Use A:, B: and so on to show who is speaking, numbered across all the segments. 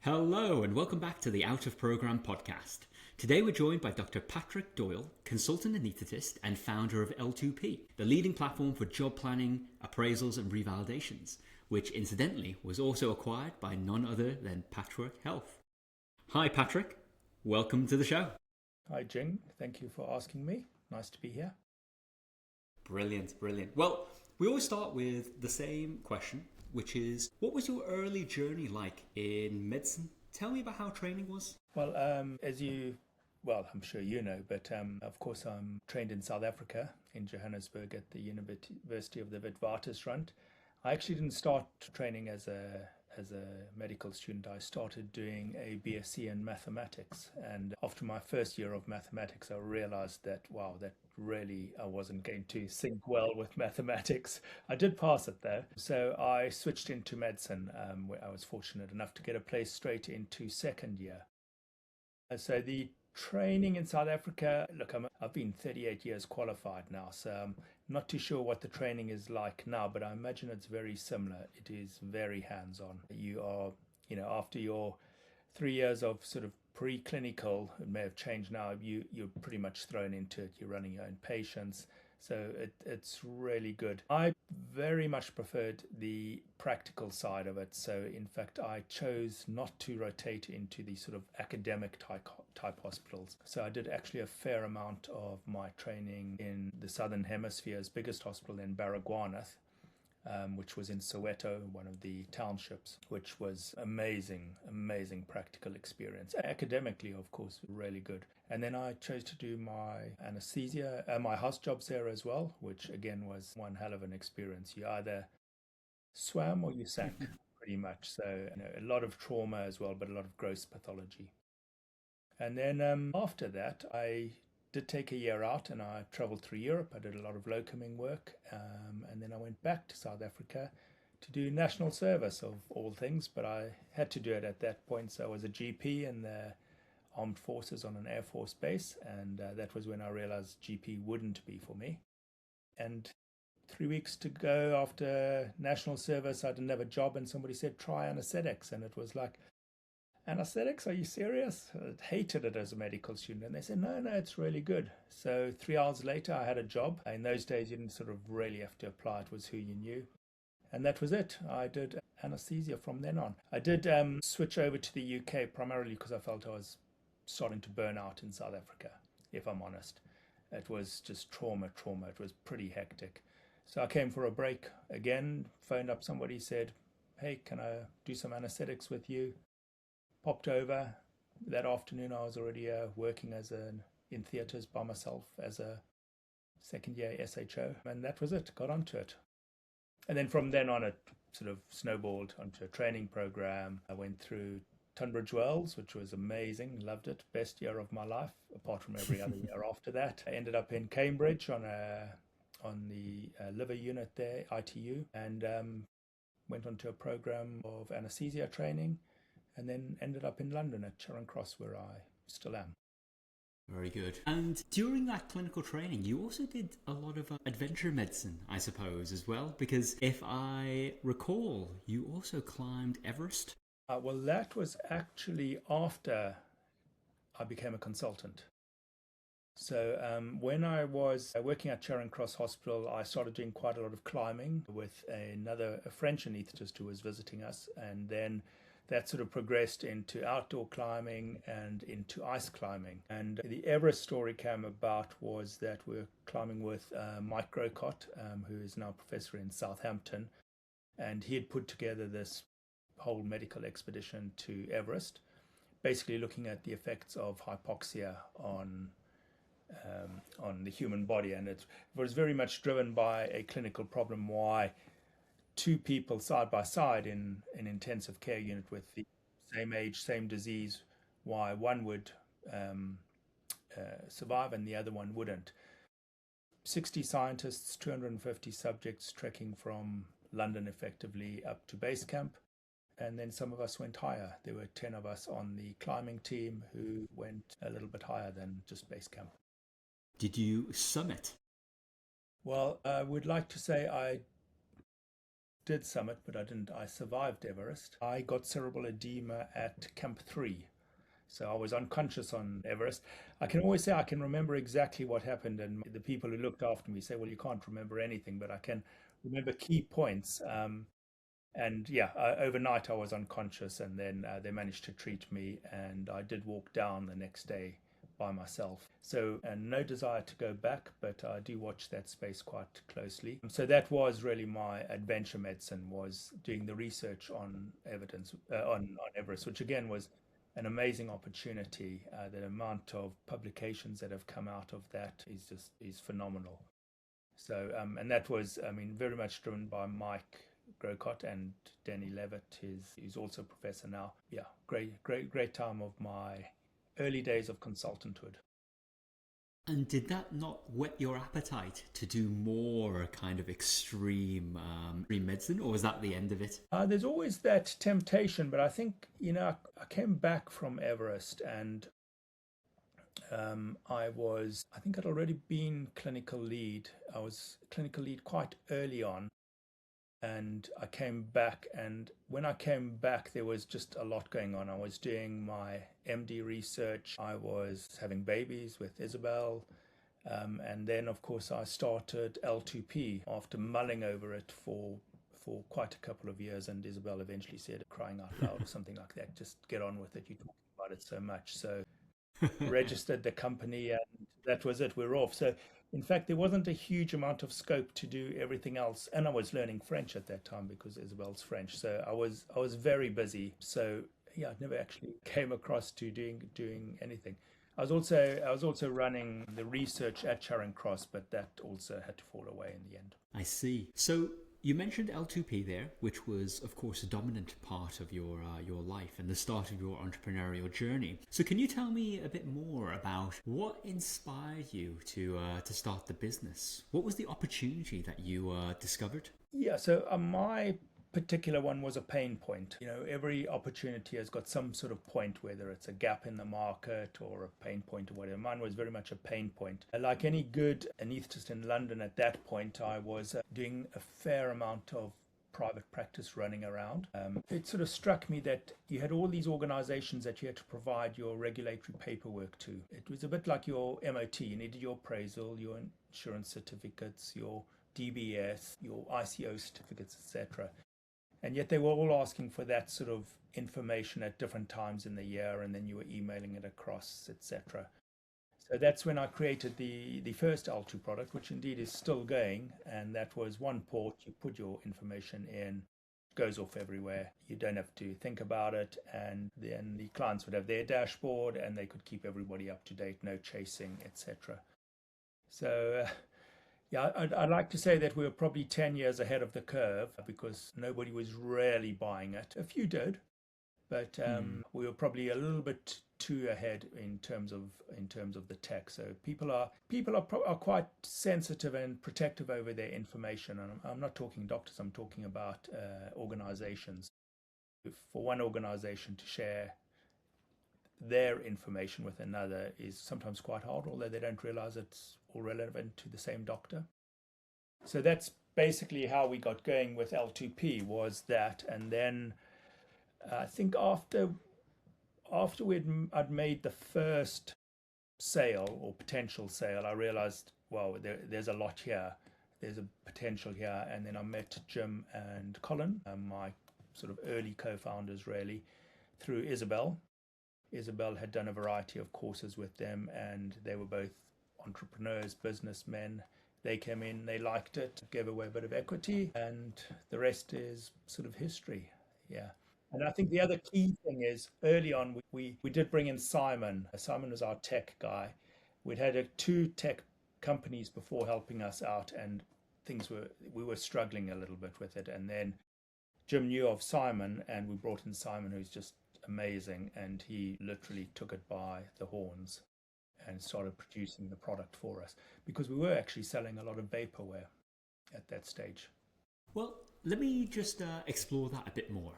A: Hello and welcome back to the Out of Program podcast. Today we're joined by Dr Patrick Doyle, consultant anaesthetist and founder of L2P, the leading platform for job planning, appraisals and revalidations, which incidentally was also acquired by none other than Patchwork Health. Hi Patrick, welcome to the show.
B: Hi Jim, thank you for asking me. Nice to be here.
A: Brilliant. Well, we always start with the same question, which is, what was your early journey like in medicine? Tell me about how training was.
B: Well, I'm sure you know, but of course I'm trained in South Africa, in Johannesburg at the University of the Witswatersrand. I actually didn't start training as a medical student. I started doing a BSc in mathematics, and after my first year of mathematics I realized that I wasn't going to sync well with mathematics. I did pass it though, so I switched into medicine, where I was fortunate enough to get a place straight into second year. So the training in South Africa, look, I've been 38 years qualified now, so I'm not too sure what the training is like now, but I imagine it's very similar. It is very hands-on. You are, after your 3 years of sort of preclinical, it may have changed now, you're pretty much thrown into it. You're running your own patients, so it's really good. I very much preferred the practical side of it, so in fact I chose not to rotate into the sort of academic type hospitals. So I did actually a fair amount of my training in the Southern Hemisphere's biggest hospital in Baragwanath, which was in Soweto, one of the townships, which was amazing practical experience. Academically, of course, really good. And then I chose to do my anesthesia, my house jobs there as well, which again was one hell of an experience. You either swam or you sank, pretty much. So a lot of trauma as well, but a lot of gross pathology. And then after that, I did take a year out and I traveled through Europe. I did a lot of locuming work, and then I went back to South Africa to do national service of all things, but I had to do it at that point. So I was a GP in the armed forces on an Air Force base, and that was when I realized GP wouldn't be for me. And 3 weeks to go after national service, I didn't have a job, and somebody said, try anaesthetics. And it was like, anaesthetics? Are you serious? I hated it as a medical student. And they said, no, it's really good. So 3 hours later, I had a job. In those days, you didn't sort of really have to apply. It was who you knew. And that was it. I did anaesthesia from then on. I did switch over to the UK primarily because I felt I was starting to burn out in South Africa, if I'm honest. It was just trauma. It was pretty hectic. So I came for a break again, phoned up somebody, said, hey, can I do some anaesthetics with you? Popped over. That afternoon I was already working in theatres by myself as a second year SHO, and that was it. Got onto it. And then from then on it sort of snowballed onto a training program. I went through Tunbridge Wells, which was amazing. Loved it. Best year of my life, apart from every other year after that. I ended up in Cambridge on the liver unit there, ITU, and went onto a program of anaesthesia training, and then ended up in London at Charing Cross, where I still am.
A: Very good. And during that clinical training, you also did a lot of adventure medicine, I suppose, as well, because if I recall, you also climbed Everest.
B: Well, that was actually after I became a consultant. So when I was working at Charing Cross Hospital, I started doing quite a lot of climbing with a French anaesthetist who was visiting us, and then that sort of progressed into outdoor climbing and into ice climbing. And the Everest story came about was that we were climbing with Mike Grocott, who is now a professor in Southampton, and he had put together this whole medical expedition to Everest, basically looking at the effects of hypoxia on the human body. And it was very much driven by a clinical problem, why two people side by side in an intensive care unit with the same age, same disease, why one would survive and the other one wouldn't. 60 scientists, 250 subjects trekking from London effectively up to base camp. And then some of us went higher. There were 10 of us on the climbing team who went a little bit higher than just base camp.
A: Did you summit?
B: Well, I would like to say I did summit, but I survived Everest. I got cerebral edema at Camp 3. So I was unconscious on Everest. I can always say I can remember exactly what happened, and the people who looked after me say, well, you can't remember anything, but I can remember key points. And yeah, overnight I was unconscious, and then they managed to treat me, and I did walk down the next day by myself. So, and no desire to go back, but I do watch that space quite closely. So that was really my adventure medicine, was doing the research on evidence on Everest, which again was an amazing opportunity. The amount of publications that have come out of that is phenomenal. So, and that was, I mean, very much driven by Mike Grocott and Danny Levitt, who's also a professor now. Yeah, great time of my early days of consultanthood.
A: And did that not whet your appetite to do more kind of extreme medicine, or was that the end of it?
B: There's always that temptation, but I think, I came back from Everest, and I think I'd already been clinical lead. I was clinical lead quite early on, and I came back, and when I came back there was just a lot going on. I was doing my MD research, I was having babies with Isabel, and then of course I started L2P after mulling over it for quite a couple of years, and Isabel eventually said, crying out loud or something like that, just get on with it, you're talking about it so much. So registered the company, and that was it, we're off. So in fact, there wasn't a huge amount of scope to do everything else, and I was learning French at that time because Isabel's French. So I was very busy. So yeah, I never actually came across to doing anything. I was also running the research at Charing Cross, but that also had to fall away in the end.
A: I see. So you mentioned L2P there, which was, of course, a dominant part of your life and the start of your entrepreneurial journey. So can you tell me a bit more about what inspired you to start the business? What was the opportunity that you discovered?
B: Yeah, so my particular one was a pain point. Every opportunity has got some sort of point, whether it's a gap in the market or a pain point or whatever. Mine was very much a pain point. Like any good anaesthetist in London at that point, I was doing a fair amount of private practice running around. It sort of struck me that you had all these organizations that you had to provide your regulatory paperwork to. It was a bit like your MOT. You needed your appraisal, your insurance certificates, your DBS, your ICO certificates, etc. And yet they were all asking for that sort of information at different times in the year, and then you were emailing it across, etc. So that's when I created the first L2 product, which indeed is still going, and that was one port. You put your information in, it goes off everywhere. You don't have to think about it, and then the clients would have their dashboard, and they could keep everybody up to date, no chasing, etc. So yeah, I'd like to say that we were probably 10 years ahead of the curve because nobody was really buying it. A few did, but we were probably a little bit too ahead in terms of the tech. So people are quite sensitive and protective over their information. And I'm not talking doctors. I'm talking about organizations. For one organization to share their information with another is sometimes quite hard, although they don't realize it's all relevant to the same doctor. So that's basically how we got going with L2P, was that. And then I think after I'd made the first sale or potential sale, I realized, well, there's a lot here. There's a potential here. And then I met Jim and Colin, my sort of early co-founders really, through Isabel. Isabel had done a variety of courses with them, and they were both entrepreneurs, businessmen. They came in, they liked it, gave away a bit of equity, and the rest is sort of history. Yeah. And I think the other key thing is early on, we did bring in Simon. Simon was our tech guy. We'd had 2 tech companies before helping us out, and we were struggling a little bit with it. And then Jim knew of Simon, and we brought in Simon, who's just amazing, and he literally took it by the horns and started producing the product for us, because we were actually selling a lot of vaporware at that stage.
A: Well, let me just explore that a bit more.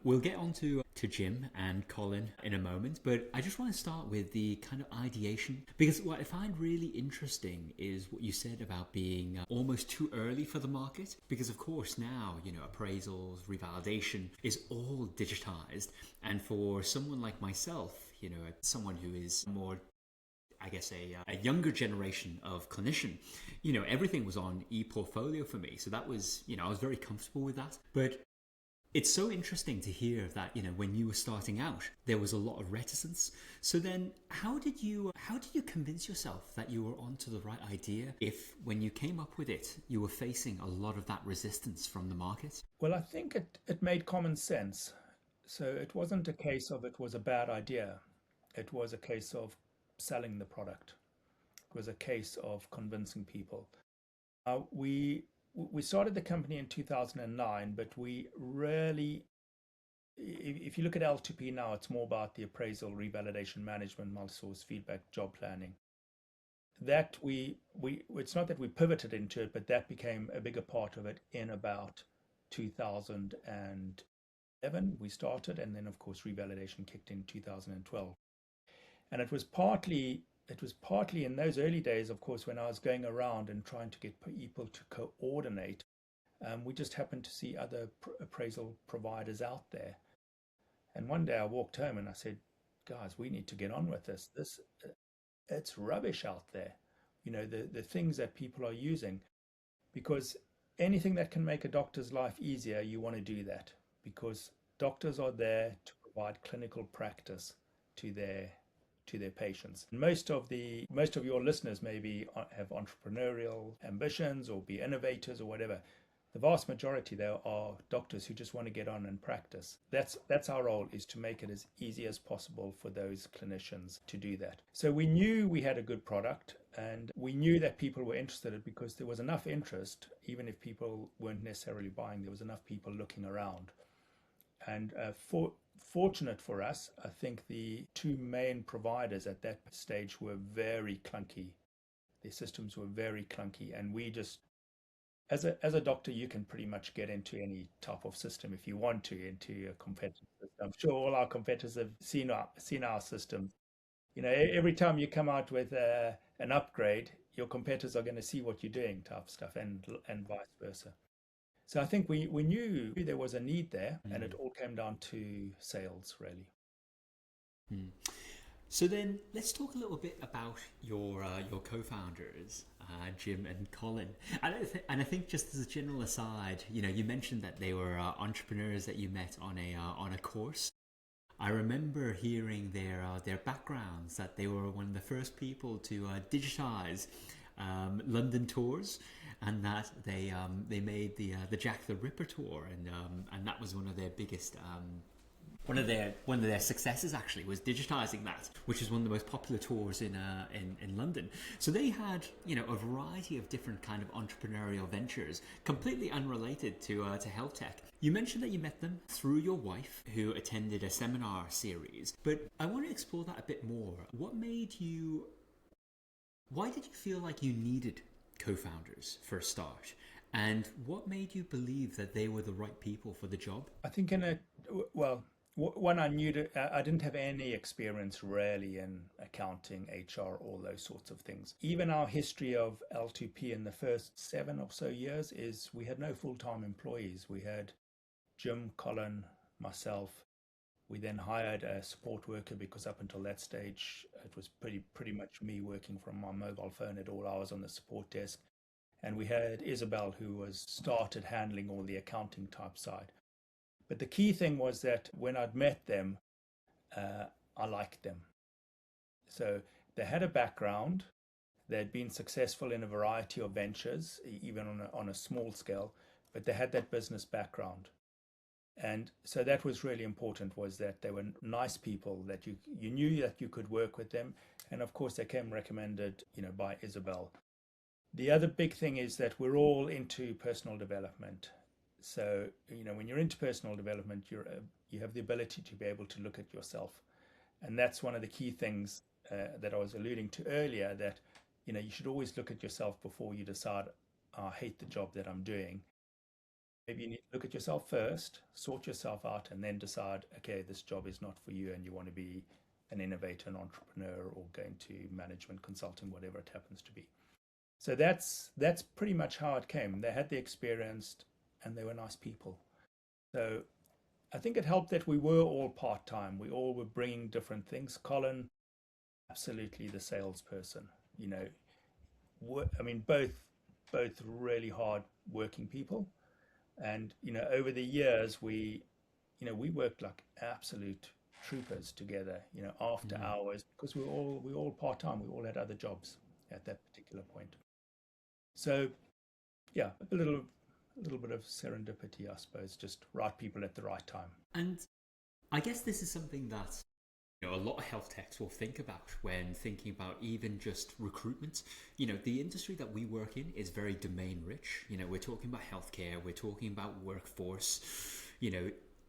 A: We'll get on to Jim and Colin in a moment, but I just want to start with the kind of ideation, because what I find really interesting is what you said about being almost too early for the market, because of course now, appraisals, revalidation is all digitized, and for someone like myself, someone who is more, I guess, a younger generation of clinician, everything was on e-portfolio for me. So that was, I was very comfortable with that. But it's so interesting to hear that, when you were starting out, there was a lot of reticence. So then how did you convince yourself that you were onto the right idea if when you came up with it, you were facing a lot of that resistance from the market?
B: Well, I think it made common sense. So it wasn't a case of it was a bad idea. It was a case of selling the product. It was a case of convincing people. We started the company in 2009, but we really, if you look at L2P now, it's more about the appraisal, revalidation management, multi-source feedback, job planning. That it's not that we pivoted into it, but that became a bigger part of it in about 2011. We started, and then of course revalidation kicked in 2012. And it was partly in those early days, of course, when I was going around and trying to get people to coordinate. We just happened to see other appraisal providers out there. And one day I walked home and I said, guys, we need to get on with this. It's rubbish out there. The things that people are using, because anything that can make a doctor's life easier, you want to do that, because doctors are there to provide clinical practice to their patients. And most of your listeners maybe have entrepreneurial ambitions or be innovators or whatever. The vast majority there are doctors who just want to get on and practice. That's our role, is to make it as easy as possible for those clinicians to do that. So we knew we had a good product, and we knew that people were interested in it because there was enough interest. Even if people weren't necessarily buying, there was enough people looking around. And fortunate for us, I think the two main providers at that stage were very clunky. Their systems were very clunky, and we just, as a doctor, you can pretty much get into any type of system if you want to, into a competitor system. I'm sure all our competitors have seen our systems. Every time you come out with an upgrade, your competitors are going to see what you're doing, type stuff, and vice versa. So I think we knew there was a need there, and it all came down to sales, really.
A: So then let's talk a little bit about your co-founders, Jim and Colin. And I think just as a general aside, you mentioned that they were entrepreneurs that you met on a course. I remember hearing their backgrounds, that they were one of the first people to digitize London tours, and that they made the Jack the Ripper tour, and that was one of their biggest one of their successes actually was digitizing that, which is one of the most popular tours in London. So they had a variety of different kind of entrepreneurial ventures, completely unrelated to health tech. You mentioned that you met them through your wife, who attended a seminar series, but I want to explore that a bit more. Why did you feel like you needed co-founders for a start? And what made you believe that they were the right people for the job?
B: I think one, I knew that I didn't have any experience really in accounting, HR, all those sorts of things. Even our history of L2P in the first 7 or so years is we had no full-time employees. We had Jim, Colin, myself. We then hired a support worker, because up until that stage, it was pretty much me working from my mobile phone at all hours on the support desk. And we had Isabel, who started handling all the accounting type side. But the key thing was that when I'd met them, I liked them. So they had a background. They'd been successful in a variety of ventures, even on a small scale, but they had that business background. And so that was really important, was that they were nice people, that you knew that you could work with them. And of course, they came recommended, by Isabel. The other big thing is that we're all into personal development. So, when you're into personal development, you have the ability to be able to look at yourself. And that's one of the key things that I was alluding to earlier, that, you should always look at yourself before you decide, I hate the job that I'm doing. Maybe you need to look at yourself first, sort yourself out, and then decide, okay, this job is not for you and you want to be an innovator, an entrepreneur, or going to management consulting, whatever it happens to be. So that's pretty much how it came. They had the experience and they were nice people. So I think it helped that we were all part-time. We all were bringing different things. Colin, absolutely the salesperson, I mean, both really hard working people. And, over the years, we worked like absolute troopers together, after hours, because we were all part-time. We all had other jobs at that particular point. So, yeah, a little bit of serendipity, I suppose, just right people at the right time.
A: And I guess this is something that a lot of health techs will think about when thinking about even just recruitment. The industry that we work in is very domain rich. We're talking about healthcare, we're talking about workforce.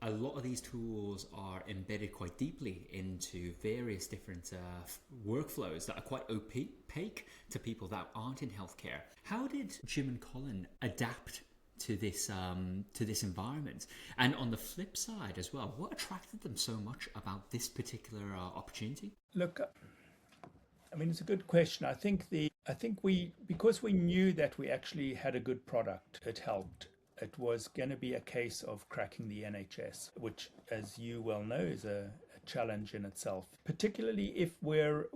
A: A lot of these tools are embedded quite deeply into various different workflows that are quite opaque to people that aren't in healthcare. How did Jim and Colin adapt to this environment? And on the flip side as well, what attracted them so much about this particular opportunity?
B: Look, I mean, it's a good question. I think we, because we knew that we actually had a good product, it helped. It was going to be a case of cracking the NHS, which, as you well know, is a challenge in itself. Particularly if we're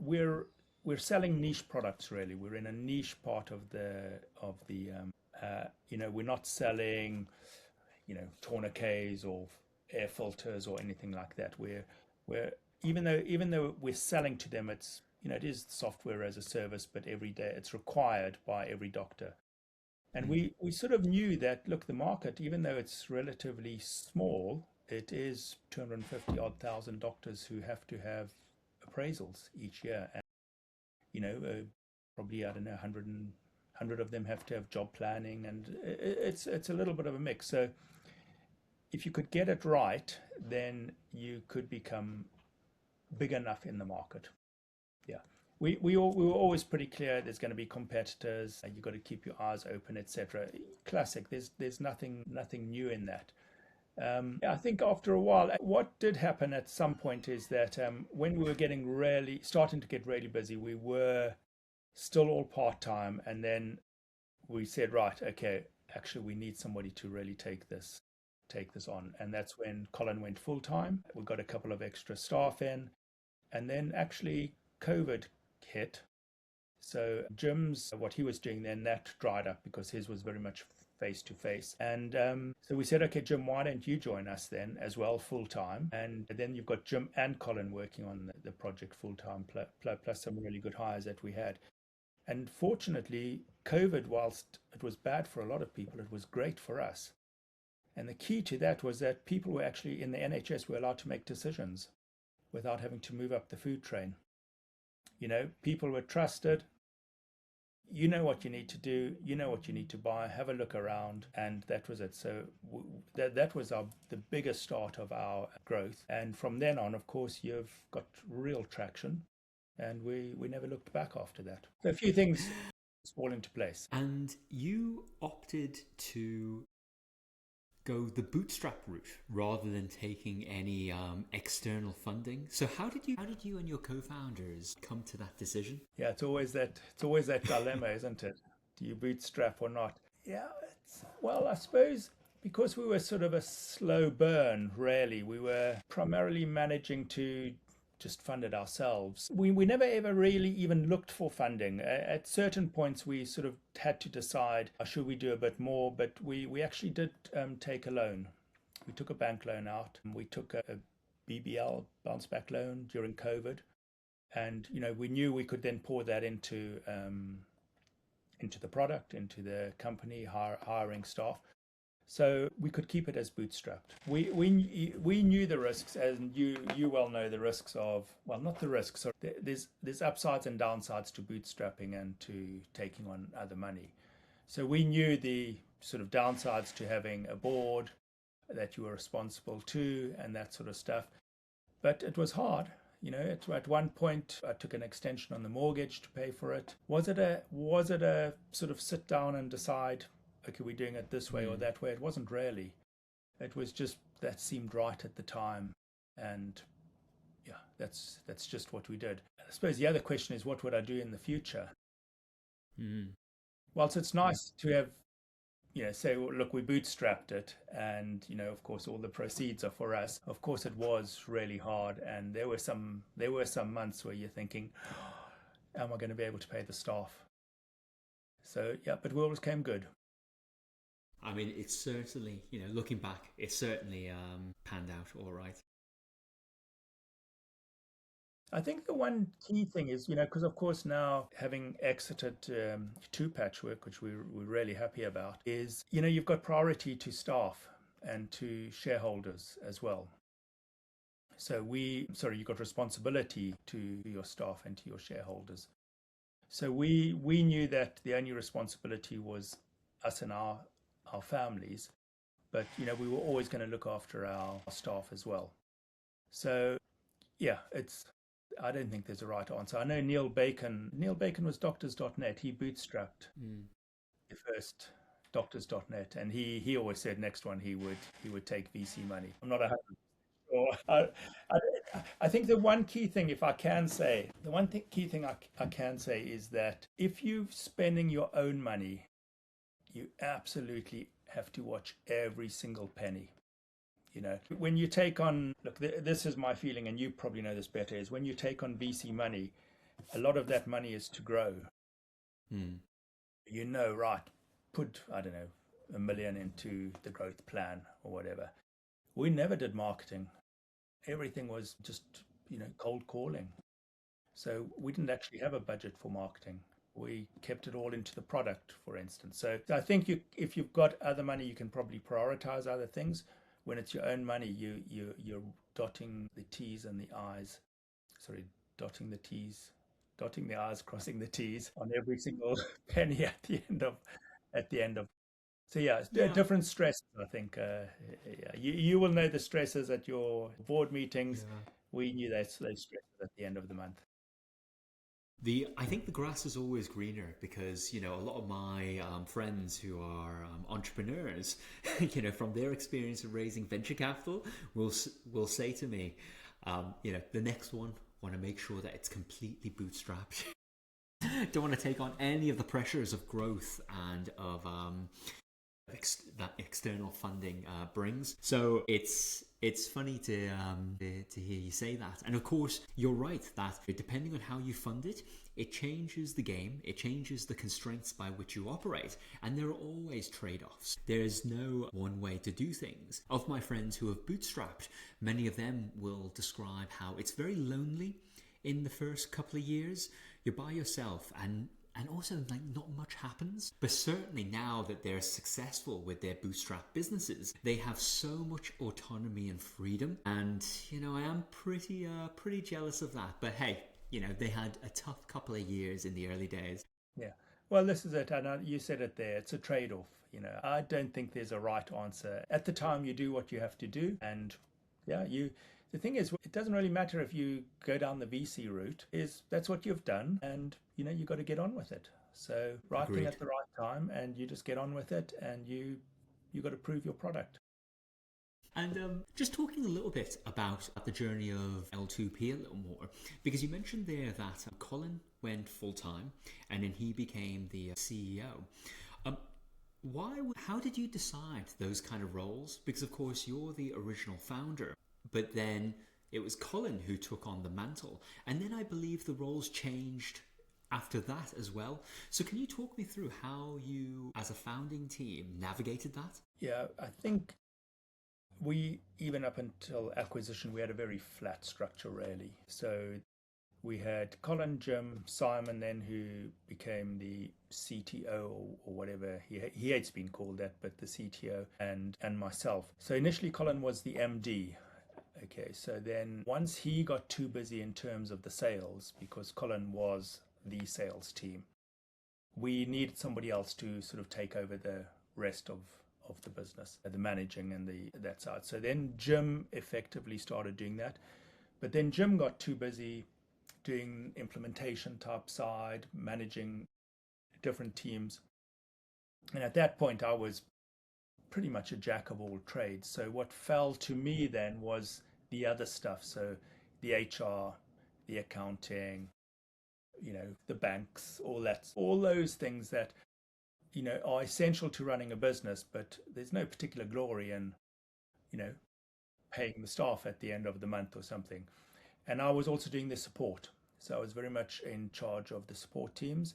B: selling niche products. Really, we're in a niche part of the we're not selling, tourniquets or air filters or anything like that. We're even though we're selling to them, it's it is software as a service, but every day it's required by every doctor. And we sort of knew that, look, the market, even though it's relatively small, it is 250 odd thousand doctors who have to have appraisals each year. And, probably, I don't know, 100 of them have to have job planning, and it's a little bit of a mix. So if you could get it right, then you could become big enough in the market. Yeah. We were always pretty clear there's going to be competitors. You've got to keep your eyes open, etc. Classic. There's nothing new in that. I think after a while, what did happen at some point is that when we were starting to get really busy, we were still all part-time, and then we said, right, okay, actually we need somebody to really take this on. And that's when Colin went full-time. We got a couple of extra staff in, and then actually COVID hit. So Jim's, what he was doing then, that dried up because his was very much face-to-face. And so we said, okay, Jim, why don't you join us then as well full-time? And then you've got Jim and Colin working on the project full-time, plus some really good hires that we had. And fortunately, COVID, whilst it was bad for a lot of people, it was great for us. And the key to that was that people were actually, in the NHS, were allowed to make decisions without having to move up the food train. People were trusted. You know what you need to do, you know what you need to buy, have a look around, and that was it. So that was the biggest start of our growth. And from then on, of course, you've got real traction, and we never looked back after that. So a few things fall into place.
A: And you opted to go the bootstrap route rather than taking any external funding. So how did you and your co-founders come to that decision?
B: Yeah, it's always that dilemma, isn't it? Do you bootstrap or not? Yeah, well, I suppose because we were sort of a slow burn, really. We were primarily managing to just fund it ourselves. We never ever really even looked for funding. At certain points, we sort of had to decide, should we do a bit more? But we actually did take a loan. We took a bank loan out. We took a BBL, bounce back loan, during COVID. And, we knew we could then pour that into the product, into the company, hiring staff. So we could keep it as bootstrapped. We knew the risks, and you well know the risks of, well, not the risks. So there's upsides and downsides to bootstrapping and to taking on other money. So we knew the sort of downsides to having a board that you were responsible to and that sort of stuff. But it was hard. At one point I took an extension on the mortgage to pay for it. Was it a sort of sit down and decide, okay, we're doing it this way or that way. It wasn't really. It was just that seemed right at the time. And yeah, that's just what we did. I suppose the other question is, what would I do in the future? Whilst it's nice to have, say, well, look, we bootstrapped it, and of course, all the proceeds are for us. Of course, it was really hard, and there were some months where you're thinking, am I going to be able to pay the staff? So yeah, but we always came good.
A: I mean, it's certainly, looking back, it certainly panned out all right.
B: I think the one key thing is, because of course now having exited to Patchwork, which we're really happy about, is, you've got priority to staff and to shareholders as well. So you've got responsibility to your staff and to your shareholders. So we knew that the only responsibility was us and our families, but, we were always going to look after our staff as well. So yeah, I don't think there's a right answer. I know Neil Bacon was doctors.net. He bootstrapped the first doctors.net, and he always said next one he would take VC money. I'm not 100% sure. I think the one key thing, if I can say, key thing I can say is that if you're spending your own money, you absolutely have to watch every single penny. When you take on, look, this is my feeling, and you probably know this better, is when you take on VC money, a lot of that money is to grow. Right, put, I don't know, 1 million into the growth plan or whatever. We never did marketing. Everything was just, cold calling. So we didn't actually have a budget for marketing. We kept it all into the product, for instance. So I think if you've got other money, you can probably prioritize other things. When it's your own money, you're dotting the T's and the I's. Sorry, dotting the I's, crossing the T's on every single penny at the end of. So yeah, different stresses. I think you will know the stresses at your board meetings. Yeah. We knew those stresses at the end of the month.
A: I think the grass is always greener because, a lot of my friends who are entrepreneurs, from their experience of raising venture capital will say to me, the next one, want to make sure that it's completely bootstrapped. Don't want to take on any of the pressures of growth and of that external funding brings. So it's funny to hear you say that. And of course, you're right that depending on how you fund it, it changes the game, it changes the constraints by which you operate, and there are always trade-offs. There's no one way to do things. Of my friends who have bootstrapped, many of them will describe how it's very lonely in the first couple of years. You're by yourself, and also not much happens. But certainly now that they're successful with their bootstrap businesses, they have so much autonomy and freedom, and I am pretty jealous of that. But hey, they had a tough couple of years in the early days.
B: Yeah, well, this is it, and you said it there, it's a trade-off. I don't think there's a right answer. At the time, you do what you have to do, and yeah, the thing is, it doesn't really matter if you go down the VC route. That's what you've done, and you got to get on with it. So right thing at the right time, and you just get on with it, and you got to prove your product.
A: And just talking a little bit about the journey of L2P a little more, because you mentioned there that Colin went full-time and then he became the CEO. How did you decide those kind of roles? Because of course you're the original founder, but then it was Colin who took on the mantle, and then I believe the roles changed after that as well. So can you talk me through how you, as a founding team, navigated that?
B: Yeah, I think even up until acquisition, we had a very flat structure, really. So we had Colin, Jim, Simon, then who became the CTO or whatever. He hates being called that, but the CTO, and myself. So initially, Colin was the MD. Okay, so then once he got too busy in terms of the sales, because Colin was the sales team, we needed somebody else to sort of take over the rest of the business, the managing and that side. So then Jim effectively started doing that, but then Jim got too busy doing implementation type side, managing different teams. And at that point, I was pretty much a jack of all trades. So what fell to me then was the other stuff. So the HR, the accounting, the banks, all those things that, are essential to running a business, but there's no particular glory in, paying the staff at the end of the month or something. And I was also doing the support. So I was very much in charge of the support teams.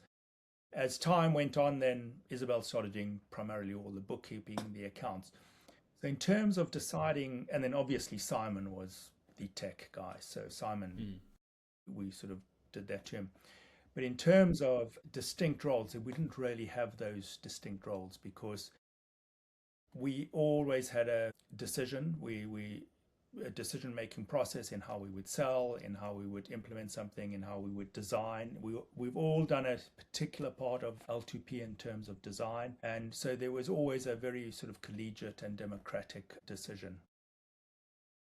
B: As time went on, then Isabel started doing primarily all the bookkeeping, the accounts. So in terms of deciding, and then obviously Simon was the tech guy. So Simon, we sort of did that to him. But in terms of distinct roles, we didn't really have those distinct roles because we always had a decision. A decision-making process in how we would sell, in how we would implement something, in how we would design. We've all done a particular part of L2P in terms of design. And so there was always a very sort of collegiate and democratic decision.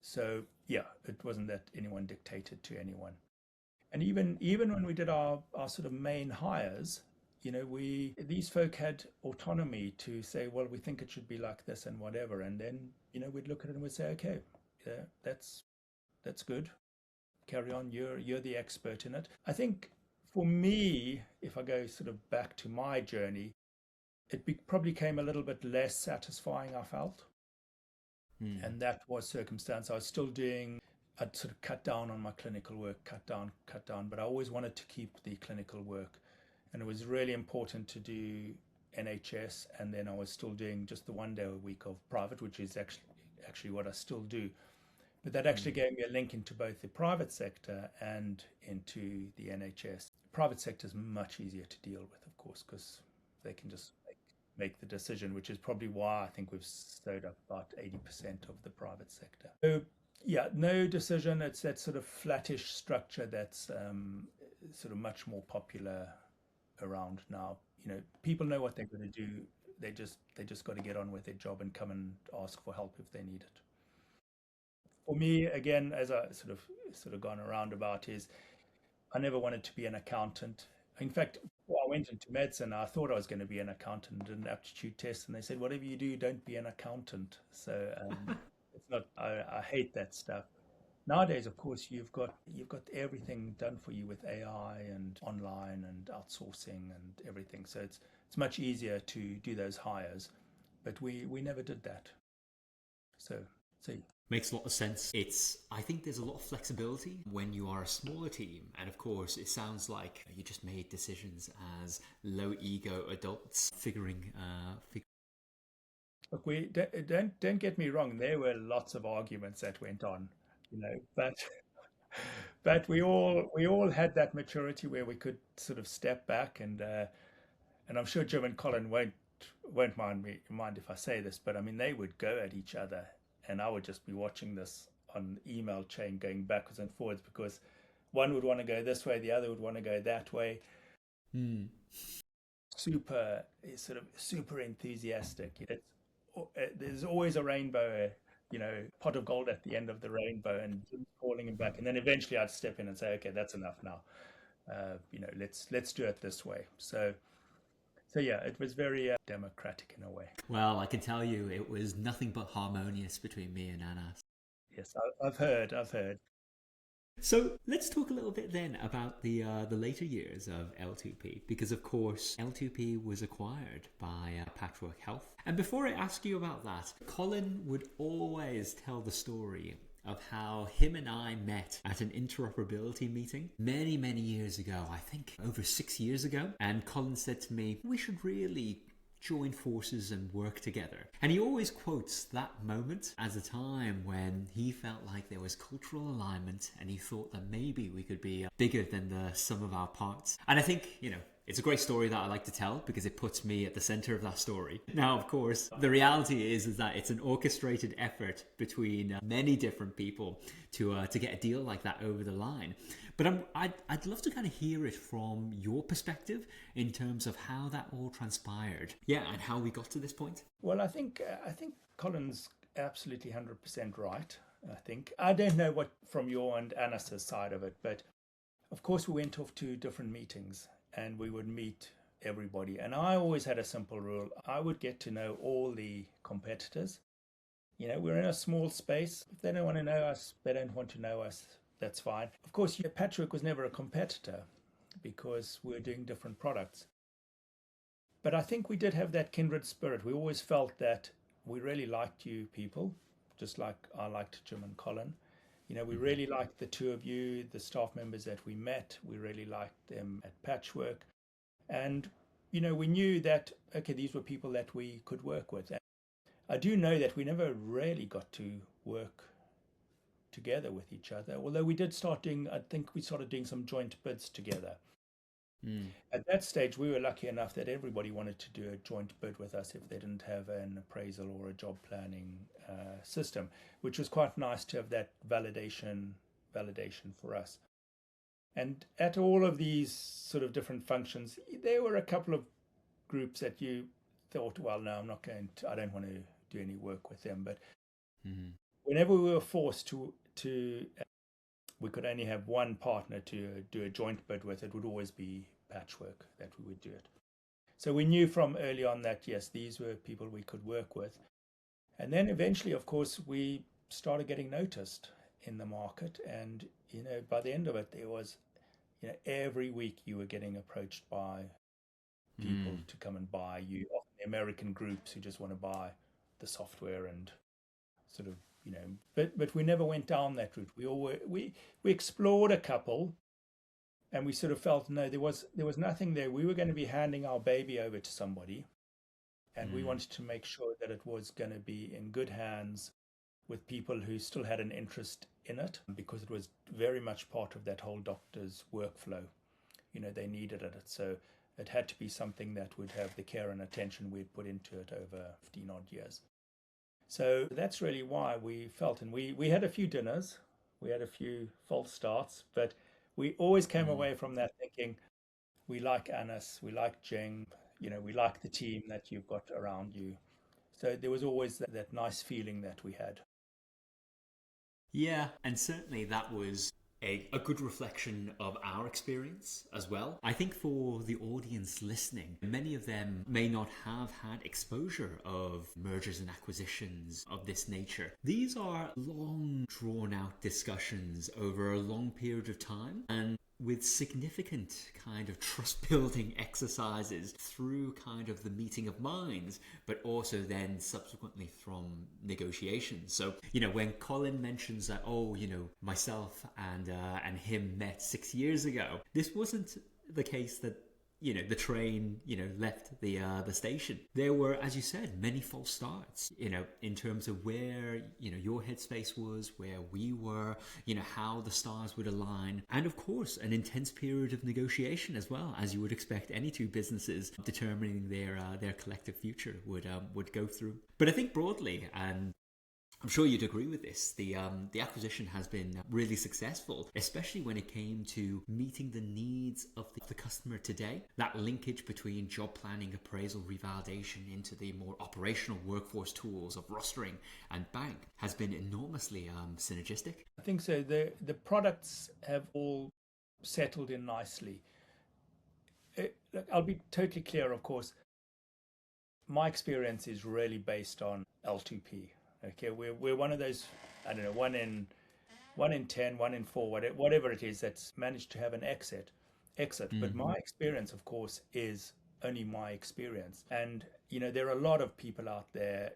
B: So yeah, it wasn't that anyone dictated to anyone. And even when we did our sort of main hires, these folk had autonomy to say, well, we think it should be like this and whatever. And then, we'd look at it and we'd say, okay, yeah, that's good. Carry on. You're the expert in it. I think for me, if I go sort of back to my journey, it probably came a little bit less satisfying, I felt. And that was circumstance. I'd sort of cut down on my clinical work, cut down, but I always wanted to keep the clinical work. And it was really important to do NHS. And then I was still doing just the 1 day a week of private, which is actually what I still do. But that actually gave me a link into both the private sector and into the NHS. Private sector is much easier to deal with, of course, because they can just make the decision, which is probably why I think we've stowed up about 80% of the private sector. So yeah, no decision. It's that sort of flattish structure that's sort of much more popular around now. People know what they're going to do. They just got to get on with their job and come and ask for help if they need it. For me, again, as I sort of gone around about, is I never wanted to be an accountant. In fact, before I went into medicine, I thought I was going to be an accountant, did an aptitude test, and they said, whatever you do, don't be an accountant. So it's not. I hate that stuff. Nowadays, of course, you've got everything done for you with AI and online and outsourcing and everything. So it's much easier to do those hires, but we never did that. So
A: makes a lot of sense. I think there's a lot of flexibility when you are a smaller team, and of course, it sounds like you just made decisions as low ego adults figuring.
B: Look, we don't get me wrong. There were lots of arguments that went on, but we all had that maturity where we could sort of step back, and I'm sure Jim and Colin won't mind if I say this, but I mean they would go at each other, and I would just be watching this on email chain going backwards and forwards because one would want to go this way, the other would want to go that way. Super enthusiastic. There's always a rainbow, pot of gold at the end of the rainbow, and calling him back. And then eventually I'd step in and say, okay, that's enough now. Let's do it this way. So yeah, it was very democratic in a way.
A: Well, I can tell you it was nothing but harmonious between me and Anna.
B: Yes, I've heard.
A: So let's talk a little bit then about the later years of L2P, because of course L2P was acquired by Patchwork Health. And before I ask you about that, Colin would always tell the story of how him and I met at an interoperability meeting many, many years ago, I think over 6 years ago. And Colin said to me, we should really join forces and work together. And he always quotes that moment as a time when he felt like there was cultural alignment and he thought that maybe we could be bigger than the sum of our parts. And I think, it's a great story that I like to tell because it puts me at the center of that story. Now, of course, the reality is that it's an orchestrated effort between many different people to get a deal like that over the line. But I'd love to kind of hear it from your perspective in terms of how that all transpired. Yeah, and how we got to this point.
B: Well, I think Colin's absolutely 100% right. I don't know what from your and Anna's side of it, but of course we went off to different meetings and we would meet everybody. And I always had a simple rule. I would get to know all the competitors. We're in a small space. If they don't want to know us, they don't want to know us. That's fine. Of course, Patchwork was never a competitor because we're doing different products. But I think we did have that kindred spirit. We always felt that we really liked you people, just like I liked Jim and Colin. We really liked the two of you, the staff members that we met. We really liked them at Patchwork. And, we knew that, okay, these were people that we could work with. And I do know that we never really got to work together with each other, although we did I think we started doing some joint bids together. At that stage, we were lucky enough that everybody wanted to do a joint bid with us if they didn't have an appraisal or a job planning system, which was quite nice to have that validation for us. And at all of these sort of different functions, there were a couple of groups that you thought, well, no, I don't want to do any work with them. But whenever we were forced to we could only have one partner to do a joint bid with, it would always be Patchwork that we would do it. So we knew from early on that, yes, these were people we could work with. And then eventually, of course, we started getting noticed in the market. And, by the end of it, there was, every week you were getting approached by people to come and buy you, often American groups who just want to buy the software and sort of, but we never went down that route. We explored a couple, and we sort of felt, no, there was nothing there. We were going to be handing our baby over to somebody, and we wanted to make sure that it was going to be in good hands with people who still had an interest in it, because it was very much part of that whole doctor's workflow. They needed it. So it had to be something that would have the care and attention we'd put into it over 15 odd years. So that's really why we felt, and we had a few dinners, we had a few false starts, but we always came away from that thinking, we like Anas, we like Jeng, we like the team that you've got around you. So there was always that nice feeling that we had.
A: Yeah, and certainly that was a good reflection of our experience as well. I think for the audience listening, many of them may not have had exposure of mergers and acquisitions of this nature. These are long, drawn-out discussions over a long period of time, and with significant kind of trust-building exercises through kind of the meeting of minds, but also then subsequently from negotiations. So, when Colin mentions that, myself and him met 6 years ago, this wasn't the case that the train, left the station. There were, as you said, many false starts, in terms of where, your headspace was, where we were, how the stars would align. And of course, an intense period of negotiation as well, as you would expect any two businesses determining their collective future would go through. But I think broadly, and I'm sure you'd agree with this, the acquisition has been really successful, especially when it came to meeting the needs of the customer today. That linkage between job planning, appraisal, revalidation into the more operational workforce tools of rostering and bank has been enormously synergistic.
B: I think so. The products have all settled in nicely. Look, I'll be totally clear, of course. My experience is really based on L2P. Okay, we're one of those, I don't know, 1 in 10, 1 in 4, whatever it is, that's managed to have an exit. But my experience, of course, is only my experience. And, there are a lot of people out there,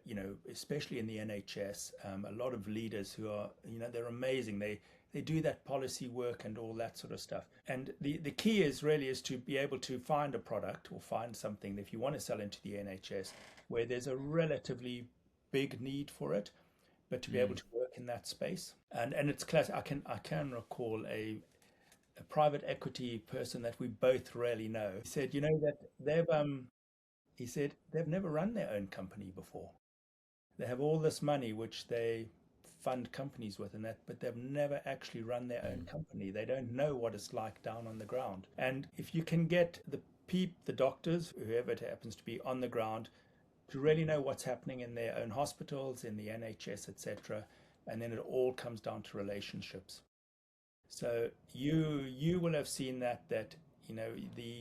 B: especially in the NHS, a lot of leaders who are, they're amazing. They do that policy work and all that sort of stuff. And the key is to be able to find a product or find something, if you want to sell into the NHS, where there's a relatively big need for it, but to be able to work in that space. And it's class. I can recall a private equity person that we both really know. He said, that they've never run their own company before. They have all this money which they fund companies with, but they've never actually run their own company. They don't know what it's like down on the ground. And if you can get the doctors, whoever it happens to be, on the ground to really know what's happening in their own hospitals, in the NHS, etc., and then it all comes down to relationships. So you will have seen that the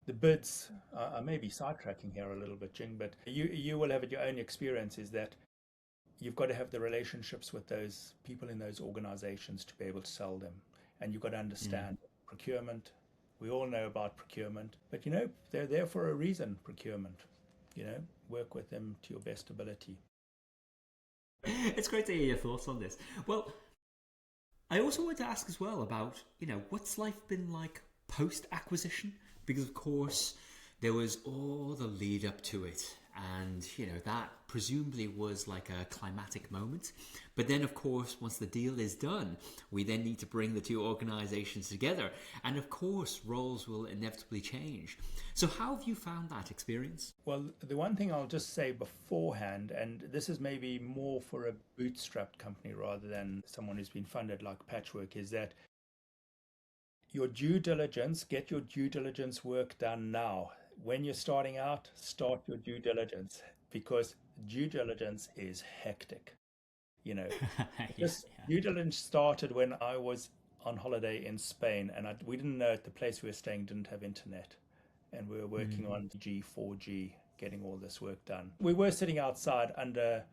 B: the bids, I may be sidetracking here a little bit, Jing, but you will have your own experiences that you've got to have the relationships with those people in those organizations to be able to sell them. And you've got to understand procurement. We all know about procurement, but they're there for a reason, procurement. Work with them to your best ability.
A: It's great to hear your thoughts on this. Well, I also want to ask as well about, what's life been like post-acquisition? Because, of course, there was all the lead up to it. And, that presumably was like a climatic moment. But then, of course, once the deal is done, we then need to bring the two organizations together. And, of course, roles will inevitably change. So how have you found that experience?
B: Well, the one thing I'll just say beforehand, and this is maybe more for a bootstrapped company rather than someone who's been funded like Patchwork, is that get your due diligence work done now. When you're starting out, start your due diligence, because due diligence is hectic. Due diligence started when I was on holiday in Spain, and we didn't know the place we were staying didn't have internet, and we were working on 4G, getting all this work done. We were sitting outside under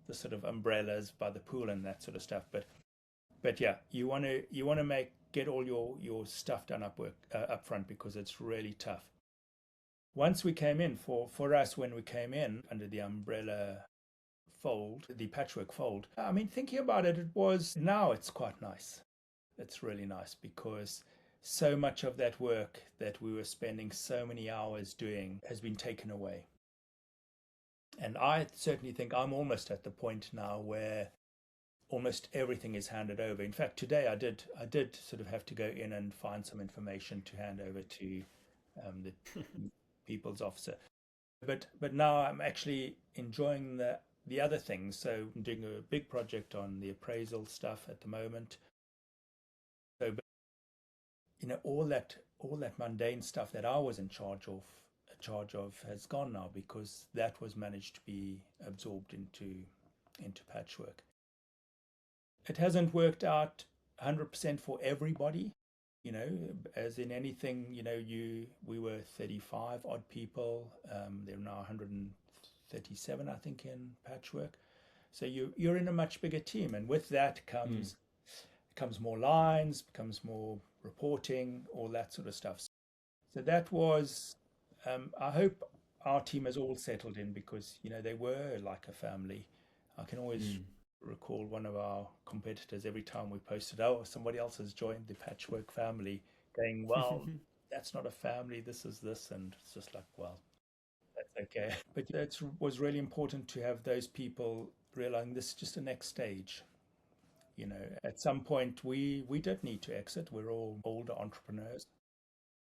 B: the sort of umbrellas by the pool and that sort of stuff, but yeah, you want to get all your stuff done up front, because it's really tough. Once we came in, for us, when we came in under the umbrella fold, the Patchwork fold, I mean, thinking about it, now it's quite nice. It's really nice, because so much of that work that we were spending so many hours doing has been taken away. And I certainly think I'm almost at the point now where almost everything is handed over. In fact, today I did sort of have to go in and find some information to hand over to the people's officer. But now I'm actually enjoying the other things. So I'm doing a big project on the appraisal stuff at the moment. So, all that mundane stuff that I was in charge of has gone now, because that was managed to be absorbed into Patchwork. It hasn't worked out 100% for everybody. As in anything, we were 35 odd people. There are now 137, I think, in Patchwork. So you're in a much bigger team, and with that comes more lines, becomes more reporting, all that sort of stuff. So that was, I hope our team has all settled in, because they were like a family. I can always recall one of our competitors, every time we posted, somebody else has joined the Patchwork family, going, well, that's not a family, this is this. And it's just like, well, that's okay. But it was really important to have those people realizing this is just the next stage. At some point we did need to exit. We're all older entrepreneurs,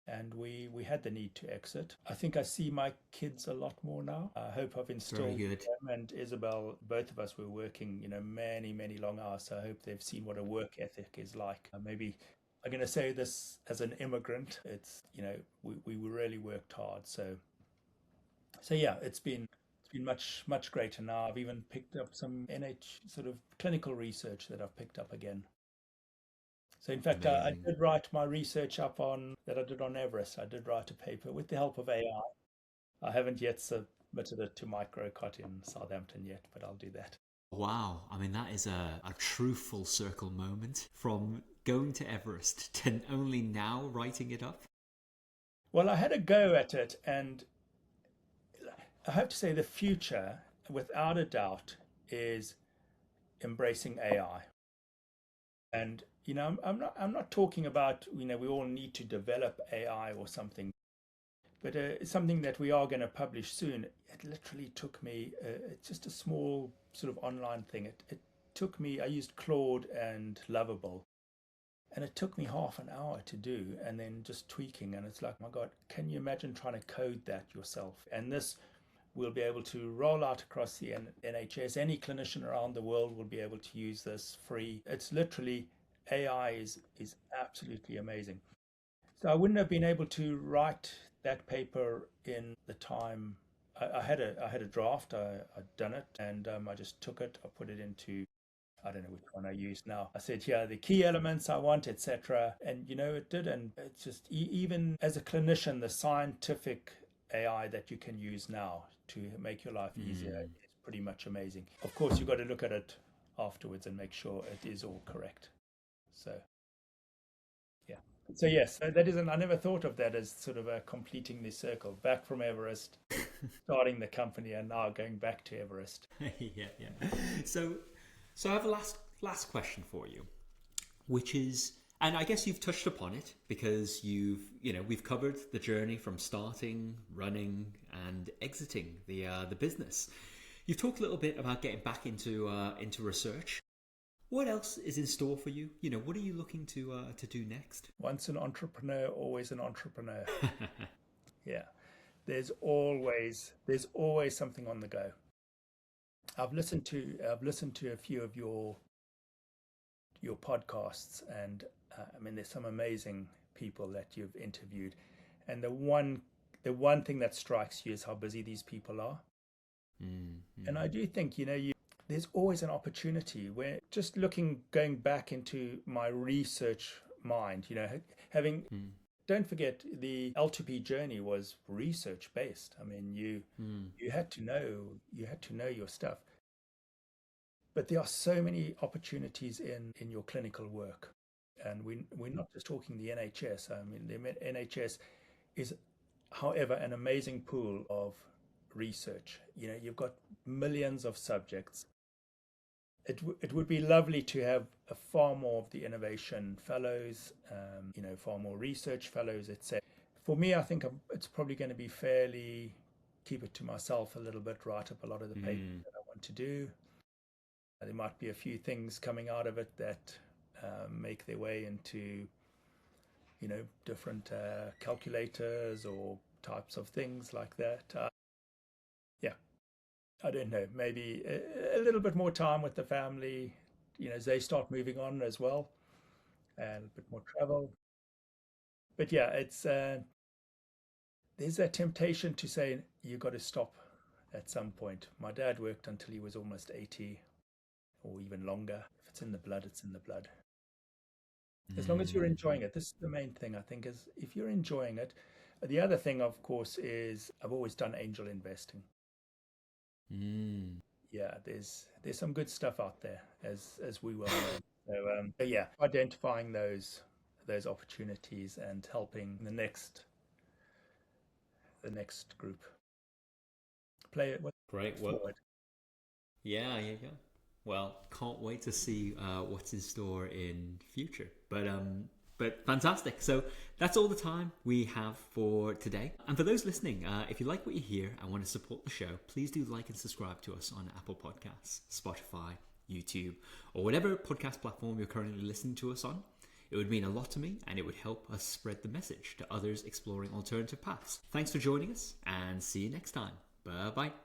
B: and we had the need to exit. I think I see my kids a lot more now. I hope I've instilled them, and Isabel, both of us were working, many, many long hours. So I hope they've seen what a work ethic is like. Maybe I'm going to say this as an immigrant. It's, we really worked hard. So yeah, it's been much, much greater now. I've even picked up some sort of clinical research that I've picked up again. So in fact, I did write my research up that I did on Everest. I did write a paper with the help of AI. I haven't yet submitted it to Microcot in Southampton yet, but I'll do that.
A: Wow. I mean, that is a true full circle moment, from going to Everest to only now writing it up.
B: Well, I had a go at it, and I have to say the future, without a doubt, is embracing AI. And I'm not talking about we all need to develop AI or something, but it's something that we are going to publish soon. It literally took me it's just a small sort of online thing. It took me, I used Claude and Lovable, and it took me half an hour to do, and then just tweaking. And it's like, my God, can you imagine trying to code that yourself? And this will be able to roll out across the NHS. Any clinician around the world will be able to use this free. It's literally, AI is absolutely amazing. So I wouldn't have been able to write that paper in the time. I had a draft. I'd done it, and I just took it. I put it into I don't know which one I use now. I said, here are the key elements I want, etc. And, it did. And it's just, even as a clinician, the scientific AI that you can use now to make your life easier is pretty much amazing. Of course, you've got to look at it afterwards and make sure it is all correct. So, yeah. So, yes, that isn't, I never thought of that as sort of a completing the circle, back from Everest, starting the company, and now going back to Everest.
A: Yeah. So I have a last question for you, which is, and I guess you've touched upon it because we've covered the journey from starting, running, and exiting the business. You've talked a little bit about getting back into research. What else is in store for you? What are you looking to do next?
B: Once an entrepreneur, always an entrepreneur. Yeah, there's always something on the go. I've listened to a few of your podcasts, and there's some amazing people that you've interviewed, and the one thing that strikes you is how busy these people are. And I do think there's always an opportunity where, just going back into my research mind, having. Don't forget, the L2P journey was research based. You had to know your stuff. But there are so many opportunities in your clinical work, and we're not just talking the NHS. The NHS is, however, an amazing pool of research. You've got millions of subjects. It would be lovely to have a far more of the innovation fellows, far more research fellows, etc. For me, I think it's probably going to be fairly keep it to myself a little bit, write up a lot of the papers that I want to do. There might be a few things coming out of it that make their way into, different calculators or types of things like that. I don't know, maybe a little bit more time with the family, as they start moving on as well, and a bit more travel. But yeah, it's there's that temptation to say you got to stop at some point. My dad worked until he was almost 80 or even longer. If it's in the blood, it's in the blood. As long as you're enjoying it. This is the main thing, I think, is if you're enjoying it. The other thing, of course, is I've always done angel investing. Yeah, there's some good stuff out there, as we well know. So yeah, identifying those opportunities and helping the next group play it
A: Great
B: forward.
A: work. Yeah. Well, can't wait to see what's in store in future. But fantastic. So that's all the time we have for today. And for those listening, if you like what you hear and want to support the show, please do like and subscribe to us on Apple Podcasts, Spotify, YouTube, or whatever podcast platform you're currently listening to us on. It would mean a lot to me, and it would help us spread the message to others exploring alternative paths. Thanks for joining us, and see you next time. Bye-bye.